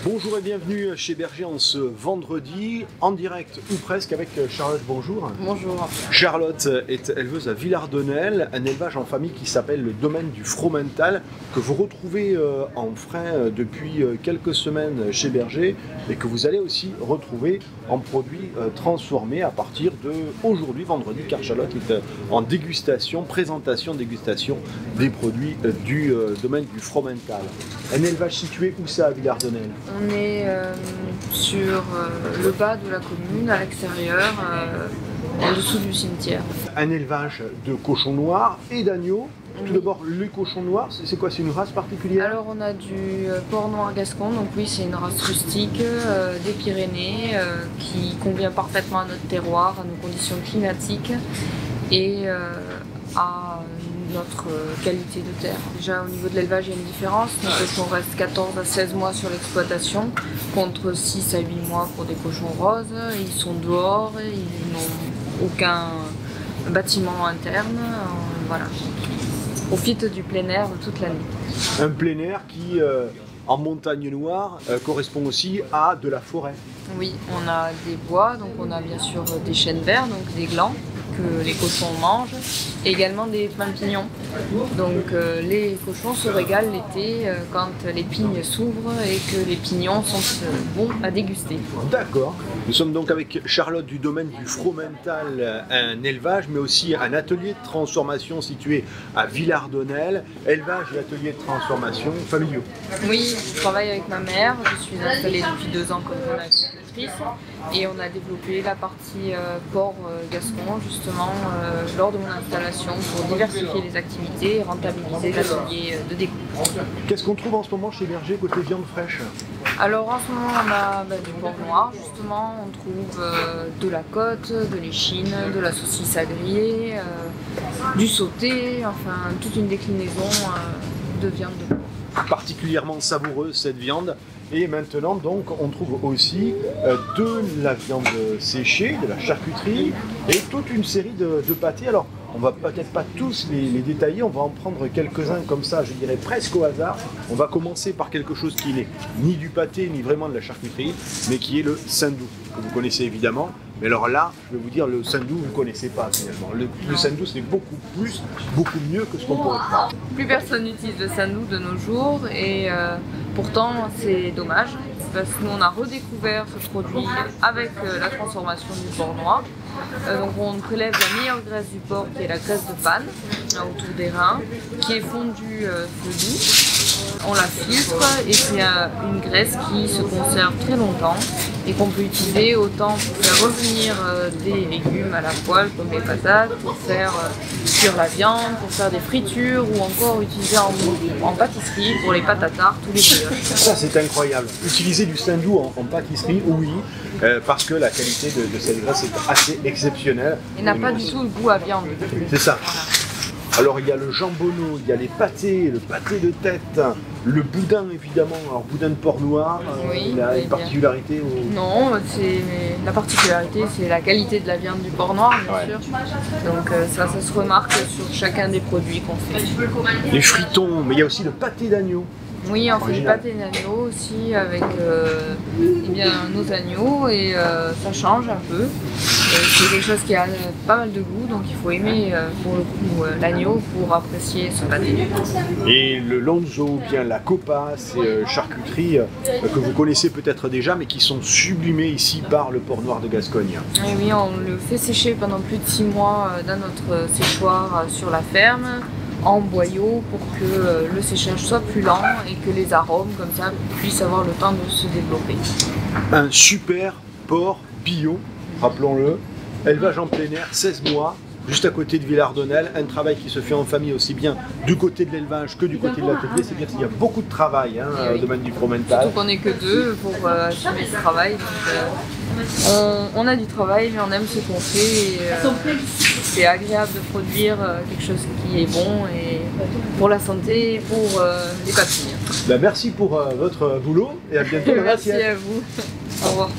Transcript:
Bonjour et bienvenue chez Berger en ce vendredi, en direct ou presque avec Charlotte. Bonjour. Bonjour. Charlotte est éleveuse à Villardonnel, un élevage en famille qui s'appelle le domaine du Fromental, que vous retrouvez en frein depuis quelques semaines chez Berger et que vous allez aussi retrouver en produits transformés à partir de aujourd'hui, vendredi, car Charlotte est en dégustation, dégustation des produits du domaine du Fromental. Un élevage situé où ça à Villardonnel? On est sur le bas de la commune, à l'extérieur, en dessous du cimetière. Un élevage de cochons noirs et d'agneaux. Tout d'abord, les cochons noirs, c'est quoi? C'est une race particulière? Alors on a du porc noir gascon, donc oui c'est une race rustique des Pyrénées qui convient parfaitement à notre terroir, à nos conditions climatiques et à notre qualité de terre. Déjà au niveau de l'élevage il y a une différence, nos cochons restent 14 à 16 mois sur l'exploitation contre 6 à 8 mois pour des cochons roses. Ils sont dehors, ils n'ont aucun bâtiment interne, voilà. Ils profitent du plein air toute l'année. Un plein air qui, en montagne noire, correspond aussi à de la forêt. Oui, on a des bois, donc on a bien sûr des chênes verts, donc des glands que les cochons mangent, et également des pins pignons. Donc les cochons se régalent l'été quand les pignes s'ouvrent et que les pignons sont bons à déguster. D'accord. Nous sommes donc avec Charlotte du domaine du Fromental, un élevage, mais aussi un atelier de transformation situé à Villardonnel, élevage et atelier de transformation familiaux. Oui, je travaille avec ma mère, je suis installée depuis 2 ans comme agricultrice et on a développé la partie porc gascon justement lors de mon installation pour diversifier les activités et rentabiliser l'atelier de découpe. Qu'est-ce qu'on trouve en ce moment chez Berger côté viande fraîche? Alors en ce moment on a du porc noir justement, on trouve de la côte, de l'échine, de la saucisse à griller, du sauté, enfin toute une déclinaison de viande de porc. Particulièrement savoureuse cette viande. Et maintenant, donc, on trouve aussi de la viande séchée, de la charcuterie et toute une série de pâtés. Alors, on va peut-être pas tous les détailler, on va en prendre quelques-uns comme ça, je dirais presque au hasard. On va commencer par quelque chose qui n'est ni du pâté, ni vraiment de la charcuterie, mais qui est le sandou, que vous connaissez évidemment. Mais alors là, je vais vous dire, le sandou, vous ne connaissez pas finalement. Le sandou, c'est beaucoup mieux que ce qu'on pourrait faire. Plus personne n'utilise le sandou de nos jours et pourtant c'est dommage parce que nous on a redécouvert ce produit avec la transformation du porc noir. Donc on prélève la meilleure graisse du porc qui est la graisse de panne autour des reins qui est fondue feu doux. On la filtre et c'est une graisse qui se conserve très longtemps et qu'on peut utiliser autant pour faire revenir des légumes à la poêle comme les patates, pour faire cuire la viande, pour faire des fritures ou encore utiliser en pâtisserie pour les pâtes à tarte ou les brioches. Ça c'est incroyable. Utiliser du sandou en pâtisserie, oui, parce que la qualité de cette graisse est assez exceptionnelle. Il n'a pas du tout le goût à viande. C'est ça. Voilà. Alors il y a le jambonneau, il y a les pâtés, le pâté de tête, le boudin évidemment. Alors boudin de porc noir, oui, il a une particularité Non, la particularité c'est la qualité de la viande du porc noir bien sûr. Donc ça se remarque sur chacun des produits qu'on fait. Les fritons, mais il y a aussi le pâté d'agneau. Oui, on fait du pâté d'agneau aussi avec nos agneaux et ça change un peu. C'est quelque chose qui a pas mal de goût, donc il faut aimer pour le coup l'agneau pour apprécier ce pâté. Et le lonzo, bien la copa, c'est charcuteries que vous connaissez peut-être déjà, mais qui sont sublimées ici par le porc noir de Gascogne. Et oui, on le fait sécher pendant plus de 6 mois dans notre séchoir sur la ferme, en boyau pour que le séchage soit plus lent et que les arômes comme ça puissent avoir le temps de se développer. Un super porc bio, rappelons-le, élevage en plein air, 16 mois, juste à côté de Villardonnel, un travail qui se fait en famille aussi bien du côté de l'élevage que du côté de l'atelier, c'est-à-dire qu'il y a beaucoup de travail au domaine du Fromental. Surtout qu'on n'est que 2 pour assumer ce travail. Donc, on a du travail mais on aime ce qu'on fait et c'est agréable de produire quelque chose qui est bon et pour la santé et pour les papilles. Merci pour votre boulot et à bientôt. Merci à vous. Au revoir.